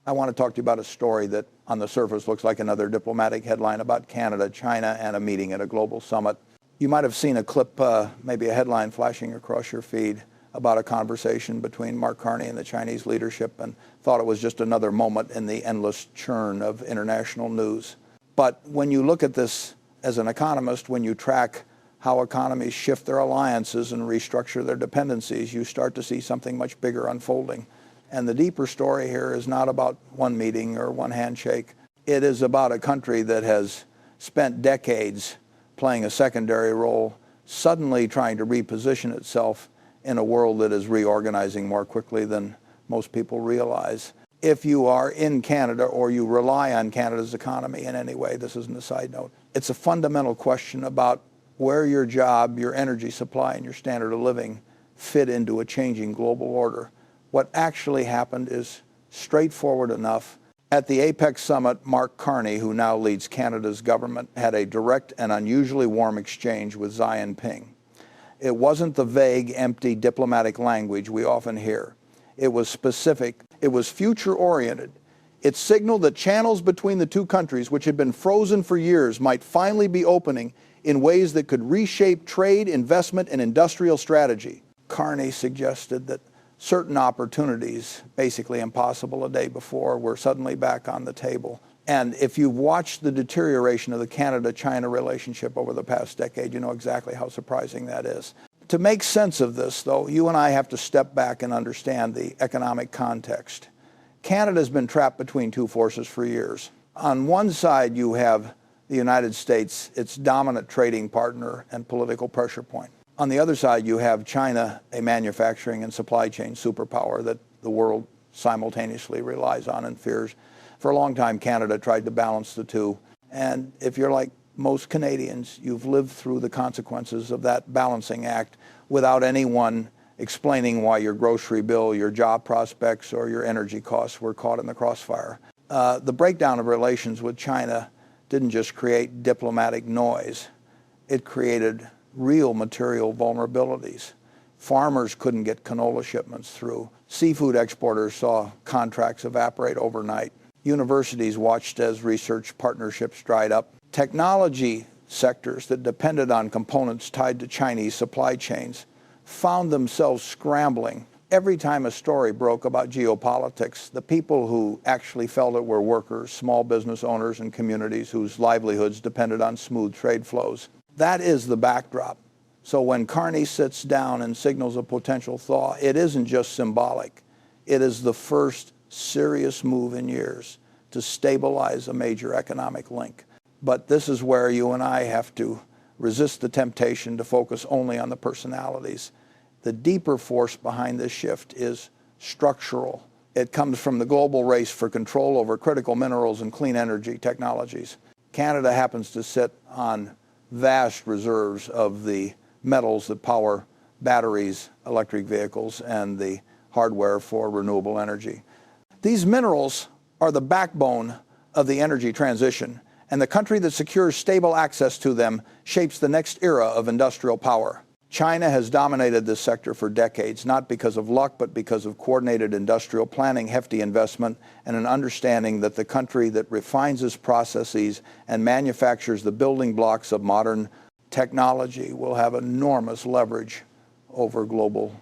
I want to talk to you about a story that on the surface looks like another diplomatic headline about Canada, China, and a meeting at a global summit. You might have seen a clip, maybe a headline flashing across your feed about a conversation between Mark Carney and the Chinese leadership, and thought it was just another moment in the endless churn of international news. But when you look at this as an economist, when you track how economies shift their alliances and restructure their dependencies, you start to see something much bigger unfolding. And the deeper story here is not about one meeting or one handshake. It is about a country that has spent decades playing a secondary role, suddenly trying to reposition itself in a world that is reorganizing more quickly than most people realize. If you are in Canada or you rely on Canada's economy in any way, this isn't a side note, it's a fundamental question about where your job, your energy supply, and your standard of living fit into a changing global order. What actually happened is straightforward enough. At the APEC summit, Mark Carney, who now leads Canada's government, had a direct and unusually warm exchange with Xi Jinping. It wasn't the vague, empty diplomatic language we often hear. It was specific. It was future-oriented. It signaled that channels between the two countries, which had been frozen for years, might finally be opening in ways that could reshape trade, investment, and industrial strategy. Carney suggested that certain opportunities, basically impossible a day before, were suddenly back on the table. And if you've watched the deterioration of the Canada-China relationship over the past decade, you know exactly how surprising that is. To make sense of this, though, you and I have to step back and understand the economic context. Canada has been trapped between two forces for years. On one side, you have the United States, its dominant trading partner and political pressure point. On the other side, you have China, a manufacturing and supply chain superpower that the world simultaneously relies on and fears. For a long time, Canada tried to balance the two. And if you're like most Canadians, you've lived through the consequences of that balancing act without anyone explaining why your grocery bill, your job prospects, or your energy costs were caught in the crossfire. The breakdown of relations with China didn't just create diplomatic noise. It created real material vulnerabilities. Farmers couldn't get canola shipments through. Seafood exporters saw contracts evaporate overnight. Universities watched as research partnerships dried up. Technology sectors that depended on components tied to Chinese supply chains found themselves scrambling. Every time a story broke about geopolitics, the people who actually felt it were workers, small business owners, and communities whose livelihoods depended on smooth trade flows. That is the backdrop. So when Carney sits down and signals a potential thaw, it isn't just symbolic. It is the first serious move in years to stabilize a major economic link. But this is where you and I have to resist the temptation to focus only on the personalities. The deeper force behind this shift is structural. It comes from the global race for control over critical minerals and clean energy technologies. Canada happens to sit on vast reserves of the metals that power batteries, electric vehicles, and the hardware for renewable energy. These minerals are the backbone of the energy transition, and the country that secures stable access to them shapes the next era of industrial power. China has dominated this sector for decades, not because of luck, but because of coordinated industrial planning, hefty investment, and an understanding that the country that refines its processes and manufactures the building blocks of modern technology will have enormous leverage over global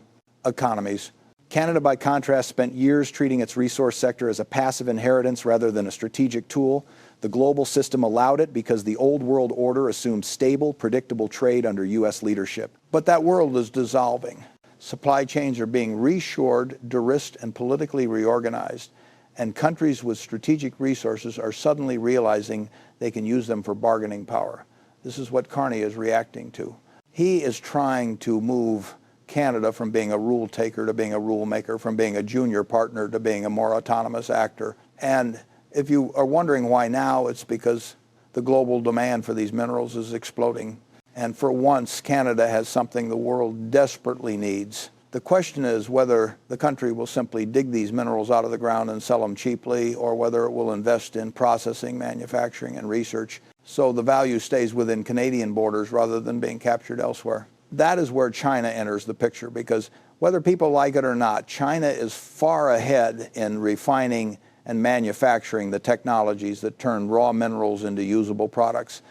economies. Canada, by contrast, spent years treating its resource sector as a passive inheritance rather than a strategic tool. The global system allowed it because the old world order assumed stable, predictable trade under U.S. leadership. But that world is dissolving. Supply chains are being reshored, de-risked, and politically reorganized. And countries with strategic resources are suddenly realizing they can use them for bargaining power. This is what Carney is reacting to. He is trying to move Canada from being a rule taker to being a rule maker, from being a junior partner to being a more autonomous actor. And if you are wondering why now, it's because the global demand for these minerals is exploding. And for once, Canada has something the world desperately needs. The question is whether the country will simply dig these minerals out of the ground and sell them cheaply, or whether it will invest in processing, manufacturing, and research so the value stays within Canadian borders rather than being captured elsewhere. That is where China enters the picture, because whether people like it or not, China is far ahead in refining and manufacturing the technologies that turn raw minerals into usable products.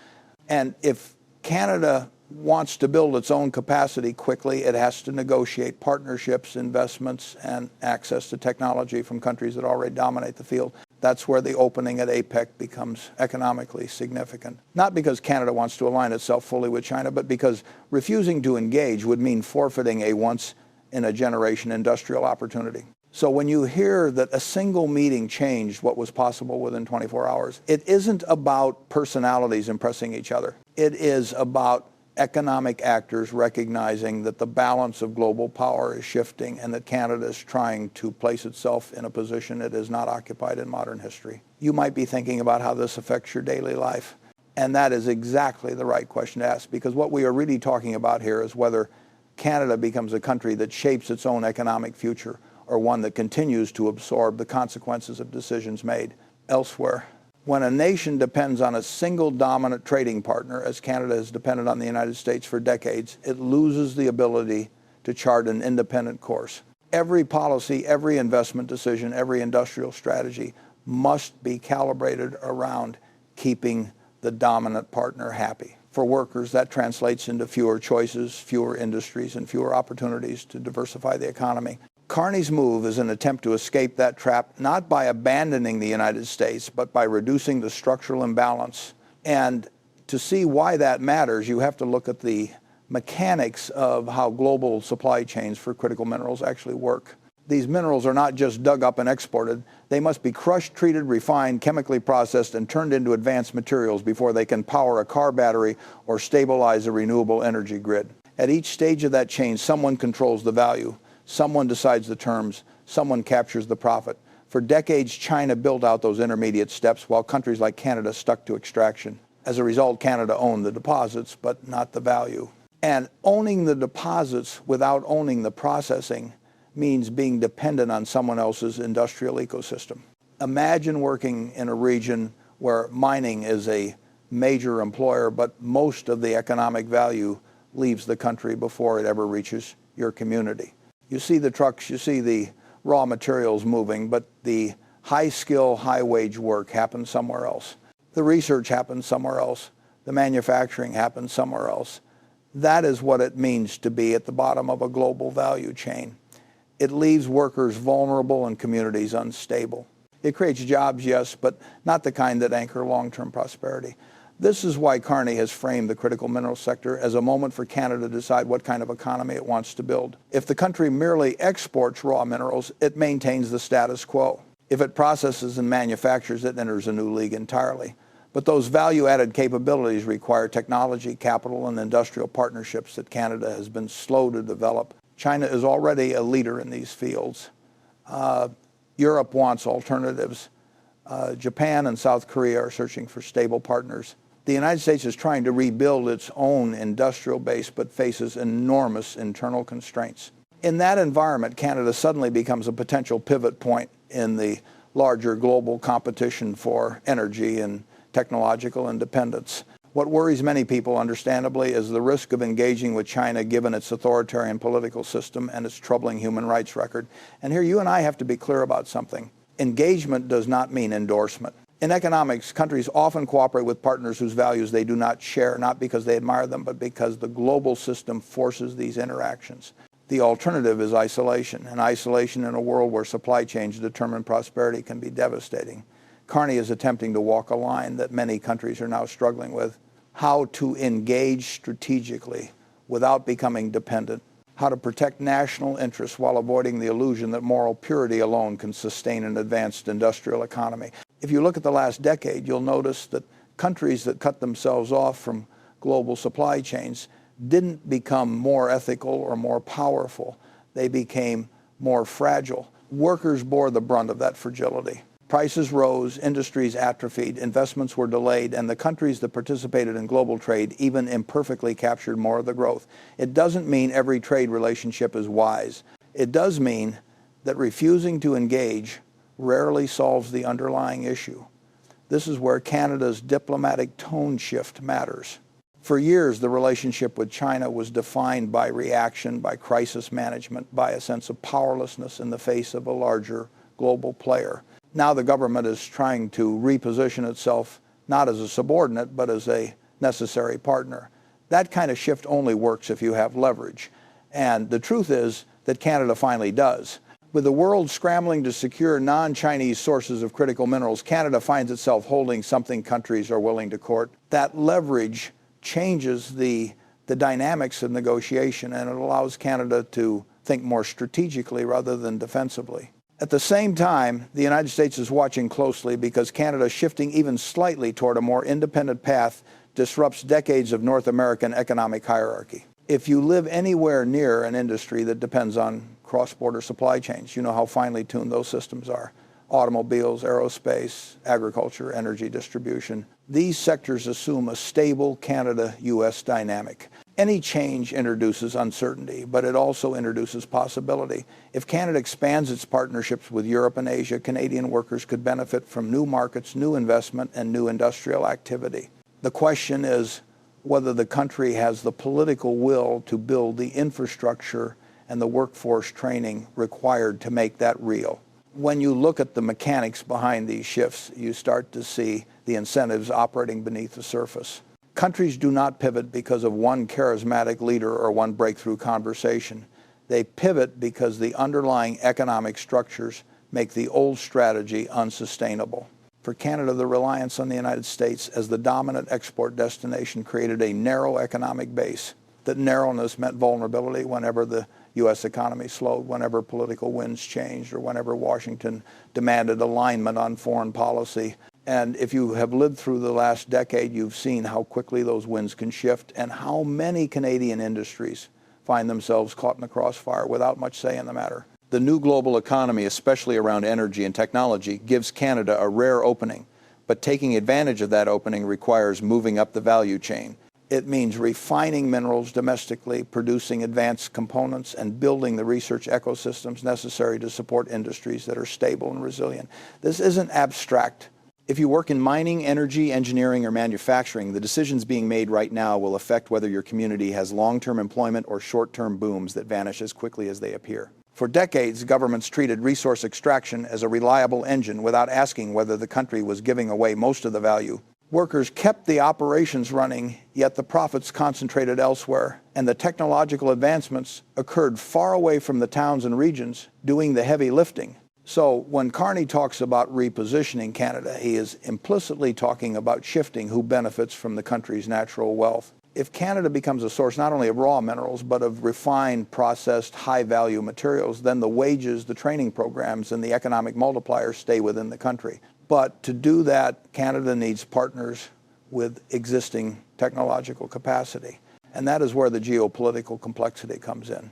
And if Canada wants to build its own capacity quickly, it has to negotiate partnerships, investments, and access to technology from countries that already dominate the field. That's where the opening at APEC becomes economically significant. Not because Canada wants to align itself fully with China, but because refusing to engage would mean forfeiting a once-in-a-generation industrial opportunity. So when you hear that a single meeting changed what was possible within 24 hours, it isn't about personalities impressing each other. It is about economic actors recognizing that the balance of global power is shifting and that Canada is trying to place itself in a position it has not occupied in modern history. You might be thinking about how this affects your daily life. And that is exactly the right question to ask, because what we are really talking about here is whether Canada becomes a country that shapes its own economic future or one that continues to absorb the consequences of decisions made elsewhere. When a nation depends on a single dominant trading partner, as Canada has depended on the United States for decades, it loses the ability to chart an independent course. Every policy, every investment decision, every industrial strategy must be calibrated around keeping the dominant partner happy. For workers, that translates into fewer choices, fewer industries, and fewer opportunities to diversify the economy. Carney's move is an attempt to escape that trap, not by abandoning the United States, but by reducing the structural imbalance. And to see why that matters, you have to look at the mechanics of how global supply chains for critical minerals actually work. These minerals are not just dug up and exported. They must be crushed, treated, refined, chemically processed, and turned into advanced materials before they can power a car battery or stabilize a renewable energy grid. At each stage of that chain, someone controls the value. Someone decides the terms, someone captures the profit. For decades, China built out those intermediate steps while countries like Canada stuck to extraction. As a result, Canada owned the deposits, but not the value. And owning the deposits without owning the processing means being dependent on someone else's industrial ecosystem. Imagine working in a region where mining is a major employer, but most of the economic value leaves the country before it ever reaches your community. You see the trucks, you see the raw materials moving, but the high-skill, high-wage work happens somewhere else. The research happens somewhere else. The manufacturing happens somewhere else. That is what it means to be at the bottom of a global value chain. It leaves workers vulnerable and communities unstable. It creates jobs, yes, but not the kind that anchor long-term prosperity. This is why Carney has framed the critical mineral sector as a moment for Canada to decide what kind of economy it wants to build. If the country merely exports raw minerals, it maintains the status quo. If it processes and manufactures, it enters a new league entirely. But those value-added capabilities require technology, capital, and industrial partnerships that Canada has been slow to develop. China is already a leader in these fields. Europe wants alternatives. Japan and South Korea are searching for stable partners. The United States is trying to rebuild its own industrial base, but faces enormous internal constraints. In that environment, Canada suddenly becomes a potential pivot point in the larger global competition for energy and technological independence. What worries many people, understandably, is the risk of engaging with China given its authoritarian political system and its troubling human rights record. And here you and I have to be clear about something. Engagement does not mean endorsement. In economics, countries often cooperate with partners whose values they do not share, not because they admire them, but because the global system forces these interactions. The alternative is isolation, and isolation in a world where supply chains determine prosperity can be devastating. Carney is attempting to walk a line that many countries are now struggling with. How to engage strategically without becoming dependent. How to protect national interests while avoiding the illusion that moral purity alone can sustain an advanced industrial economy. If you look at the last decade, you'll notice that countries that cut themselves off from global supply chains didn't become more ethical or more powerful. They became more fragile. Workers bore the brunt of that fragility. Prices rose, industries atrophied, investments were delayed, and the countries that participated in global trade even imperfectly captured more of the growth. It doesn't mean every trade relationship is wise. It does mean that refusing to engage rarely solves the underlying issue. This is where Canada's diplomatic tone shift matters. For years, the relationship with China was defined by reaction, by crisis management, by a sense of powerlessness in the face of a larger global player. Now the government is trying to reposition itself not as a subordinate, but as a necessary partner. That kind of shift only works if you have leverage. And the truth is that Canada finally does. With the world scrambling to secure non-Chinese sources of critical minerals, Canada finds itself holding something countries are willing to court. That leverage changes the dynamics of negotiation, and it allows Canada to think more strategically rather than defensively. At the same time, the United States is watching closely because Canada shifting even slightly toward a more independent path disrupts decades of North American economic hierarchy. If you live anywhere near an industry that depends on cross-border supply chains, you know how finely tuned those systems are. Automobiles, aerospace, agriculture, energy distribution. These sectors assume a stable Canada-US dynamic. Any change introduces uncertainty, but it also introduces possibility. If Canada expands its partnerships with Europe and Asia, Canadian workers could benefit from new markets, new investment, and new industrial activity. The question is whether the country has the political will to build the infrastructure and the workforce training required to make that real. When you look at the mechanics behind these shifts, you start to see the incentives operating beneath the surface. Countries do not pivot because of one charismatic leader or one breakthrough conversation. They pivot because the underlying economic structures make the old strategy unsustainable. For Canada, the reliance on the United States as the dominant export destination created a narrow economic base. That narrowness meant vulnerability whenever the U.S. economy slowed, whenever political winds changed, or whenever Washington demanded alignment on foreign policy. And if you have lived through the last decade, you've seen how quickly those winds can shift and how many Canadian industries find themselves caught in the crossfire without much say in the matter. The new global economy, especially around energy and technology, gives Canada a rare opening. But taking advantage of that opening requires moving up the value chain. It means refining minerals domestically, producing advanced components, and building the research ecosystems necessary to support industries that are stable and resilient. This isn't abstract. If you work in mining, energy, engineering, or manufacturing, the decisions being made right now will affect whether your community has long-term employment or short-term booms that vanish as quickly as they appear. For decades, governments treated resource extraction as a reliable engine without asking whether the country was giving away most of the value. Workers kept the operations running, yet the profits concentrated elsewhere, and the technological advancements occurred far away from the towns and regions doing the heavy lifting. So when Carney talks about repositioning Canada, he is implicitly talking about shifting who benefits from the country's natural wealth. If Canada becomes a source not only of raw minerals, but of refined, processed, high-value materials, then the wages, the training programs, and the economic multipliers stay within the country. But to do that, Canada needs partners with existing technological capacity. And that is where the geopolitical complexity comes in.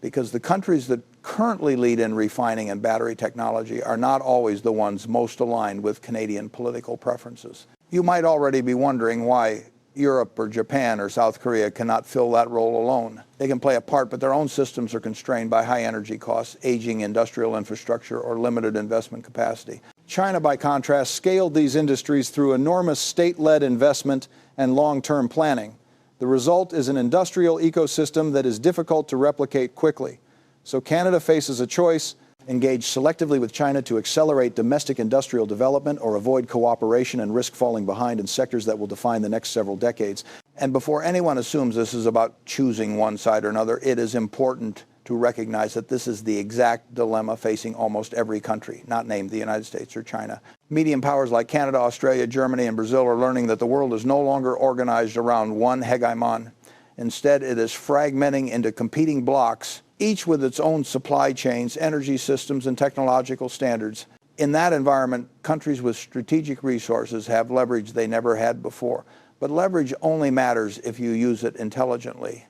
Because the countries that currently lead in refining and battery technology are not always the ones most aligned with Canadian political preferences. You might already be wondering why Europe or Japan or South Korea cannot fill that role alone. They can play a part, but their own systems are constrained by high energy costs, aging industrial infrastructure, or limited investment capacity. China, by contrast, scaled these industries through enormous state-led investment and long-term planning. The result is an industrial ecosystem that is difficult to replicate quickly. So Canada faces a choice: engage selectively with China to accelerate domestic industrial development, or avoid cooperation and risk falling behind in sectors that will define the next several decades. And before anyone assumes this is about choosing one side or another, it is important to recognize that this is the exact dilemma facing almost every country, not named the United States or China. Medium powers like Canada, Australia, Germany, and Brazil are learning that the world is no longer organized around one hegemon. Instead, it is fragmenting into competing blocks, each with its own supply chains, energy systems, and technological standards. In that environment, countries with strategic resources have leverage they never had before. But leverage only matters if you use it intelligently.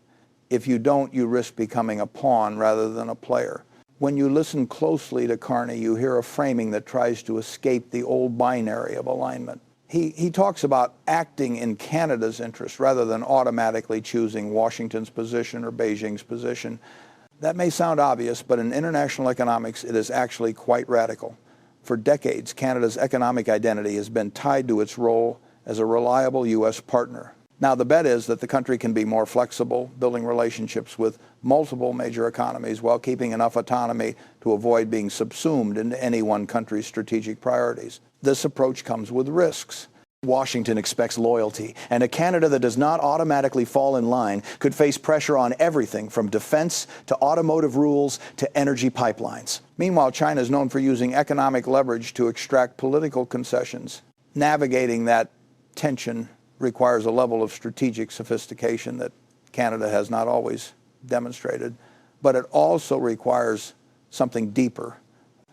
If you don't, you risk becoming a pawn rather than a player. When you listen closely to Carney, you hear a framing that tries to escape the old binary of alignment. He talks about acting in Canada's interest rather than automatically choosing Washington's position or Beijing's position. That may sound obvious, but in international economics, it is actually quite radical. For decades, Canada's economic identity has been tied to its role as a reliable U.S. partner. Now, the bet is that the country can be more flexible, building relationships with multiple major economies while keeping enough autonomy to avoid being subsumed into any one country's strategic priorities. This approach comes with risks. Washington expects loyalty, and a Canada that does not automatically fall in line could face pressure on everything from defense to automotive rules to energy pipelines. Meanwhile, China is known for using economic leverage to extract political concessions. Navigating that tension requires a level of strategic sophistication that Canada has not always demonstrated, but it also requires something deeper.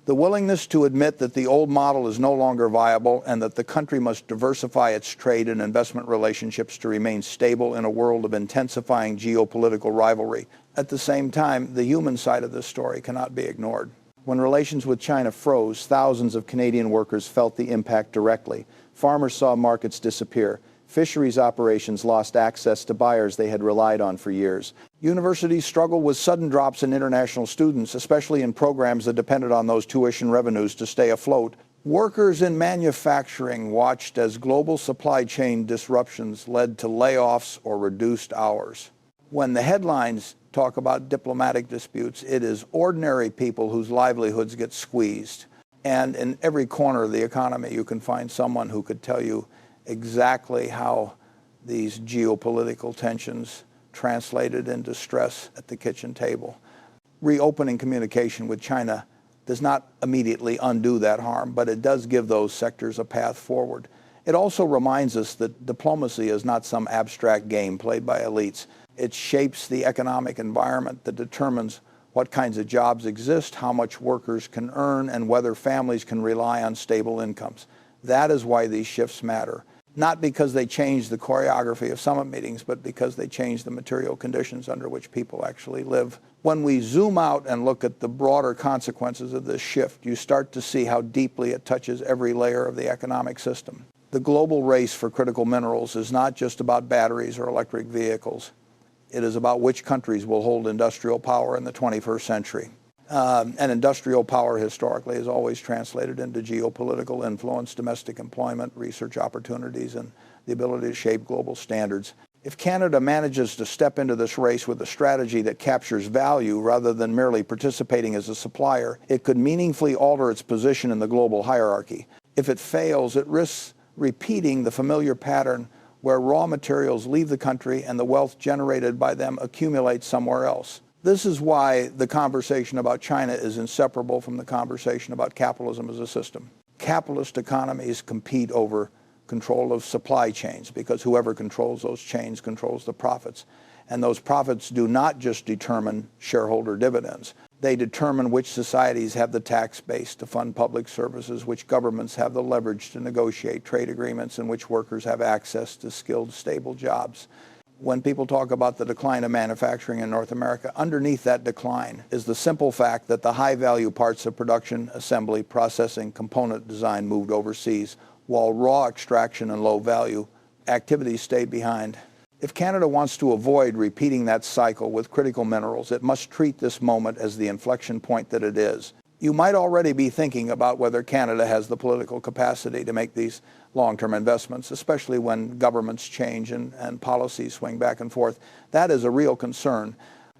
The willingness to admit that the old model is no longer viable and that the country must diversify its trade and investment relationships to remain stable in a world of intensifying geopolitical rivalry. At the same time, the human side of this story cannot be ignored. When relations with China froze, thousands of Canadian workers felt the impact directly. Farmers saw markets disappear. Fisheries operations lost access to buyers they had relied on for years. Universities struggled with sudden drops in international students, especially in programs that depended on those tuition revenues to stay afloat. Workers in manufacturing watched as global supply chain disruptions led to layoffs or reduced hours. When the headlines talk about diplomatic disputes, it is ordinary people whose livelihoods get squeezed. And in every corner of the economy, you can find someone who could tell you exactly how these geopolitical tensions translated into stress at the kitchen table. Reopening communication with China does not immediately undo that harm, but it does give those sectors a path forward. It also reminds us that diplomacy is not some abstract game played by elites. It shapes the economic environment that determines what kinds of jobs exist, how much workers can earn, and whether families can rely on stable incomes. That is why these shifts matter. Not because they change the choreography of summit meetings, but because they change the material conditions under which people actually live. When we zoom out and look at the broader consequences of this shift, you start to see how deeply it touches every layer of the economic system. The global race for critical minerals is not just about batteries or electric vehicles. It is about which countries will hold industrial power in the 21st century. And industrial power historically is always translated into geopolitical influence, domestic employment, research opportunities, and the ability to shape global standards. If Canada manages to step into this race with a strategy that captures value rather than merely participating as a supplier, it could meaningfully alter its position in the global hierarchy. If it fails, it risks repeating the familiar pattern where raw materials leave the country and the wealth generated by them accumulates somewhere else. This is why the conversation about China is inseparable from the conversation about capitalism as a system. Capitalist economies compete over control of supply chains because whoever controls those chains controls the profits. And those profits do not just determine shareholder dividends. They determine which societies have the tax base to fund public services, which governments have the leverage to negotiate trade agreements, and which workers have access to skilled, stable jobs. When people talk about the decline of manufacturing in North America, underneath that decline is the simple fact that the high-value parts of production, assembly, processing, component design moved overseas, while raw extraction and low-value activities stayed behind. If Canada wants to avoid repeating that cycle with critical minerals, it must treat this moment as the inflection point that it is. You might already be thinking about whether Canada has the political capacity to make these long-term investments, especially when governments change and policies swing back and forth. That is a real concern.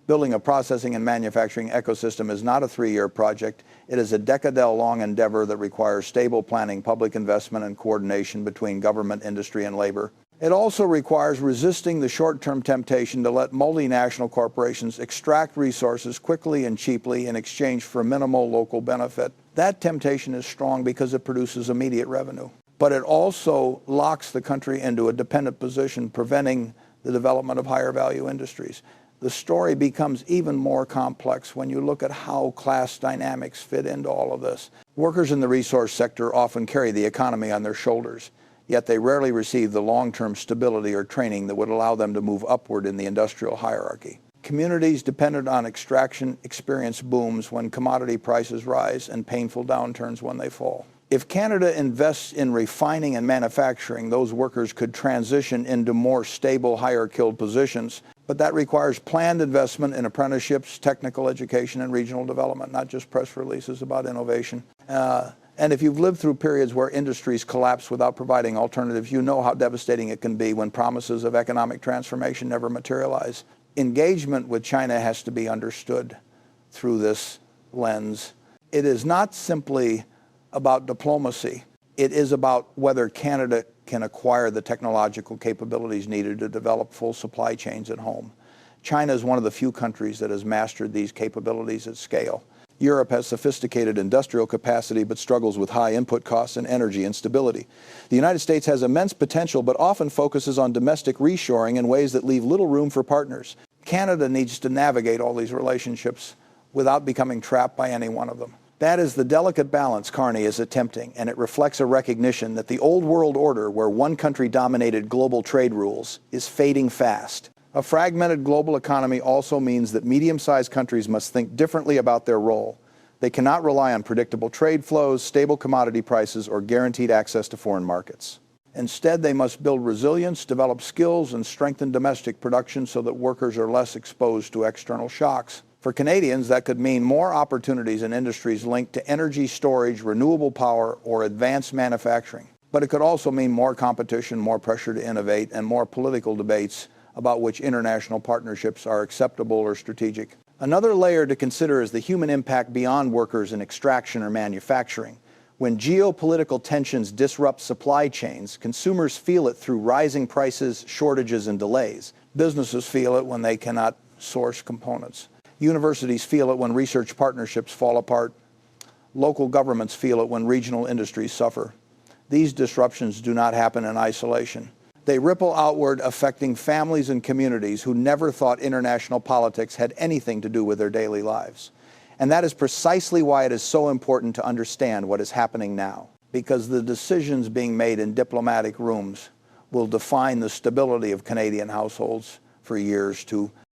Building a processing and manufacturing ecosystem is not a 3-year project. It is a decade-long endeavor that requires stable planning, public investment, and coordination between government, industry, and labor. It also requires resisting the short-term temptation to let multinational corporations extract resources quickly and cheaply in exchange for minimal local benefit. That temptation is strong because it produces immediate revenue. But it also locks the country into a dependent position, preventing the development of higher value industries. The story becomes even more complex when you look at how class dynamics fit into all of this. Workers in the resource sector often carry the economy on their shoulders, yet they rarely receive the long-term stability or training that would allow them to move upward in the industrial hierarchy. Communities dependent on extraction experience booms when commodity prices rise and painful downturns when they fall. If Canada invests in refining and manufacturing, those workers could transition into more stable, higher-skilled positions, but that requires planned investment in apprenticeships, technical education, and regional development, not just press releases about innovation. And if you've lived through periods where industries collapse without providing alternatives, you know how devastating it can be when promises of economic transformation never materialize. engagement with China has to be understood through this lens. It is not simply about diplomacy. It is about whether Canada can acquire the technological capabilities needed to develop full supply chains at home. China is one of the few countries that has mastered these capabilities at scale. Europe has sophisticated industrial capacity but struggles with high input costs and energy instability. The United States has immense potential but often focuses on domestic reshoring in ways that leave little room for partners. Canada needs to navigate all these relationships without becoming trapped by any one of them. That is the delicate balance Carney is attempting, and it reflects a recognition that the old world order, where one country dominated global trade rules, is fading fast. A fragmented global economy also means that medium-sized countries must think differently about their role. They cannot rely on predictable trade flows, stable commodity prices, or guaranteed access to foreign markets. Instead, they must build resilience, develop skills, and strengthen domestic production so that workers are less exposed to external shocks. For Canadians, that could mean more opportunities in industries linked to energy storage, renewable power, or advanced manufacturing. But it could also mean more competition, more pressure to innovate, and more political debates about which international partnerships are acceptable or strategic. Another layer to consider is the human impact beyond workers in extraction or manufacturing. When geopolitical tensions disrupt supply chains, consumers feel it through rising prices, shortages, and delays. Businesses feel it when they cannot source components. Universities feel it when research partnerships fall apart. Local governments feel it when regional industries suffer. These disruptions do not happen in isolation. They ripple outward, affecting families and communities who never thought international politics had anything to do with their daily lives. And that is precisely why it is so important to understand what is happening now, because the decisions being made in diplomatic rooms will define the stability of Canadian households for years to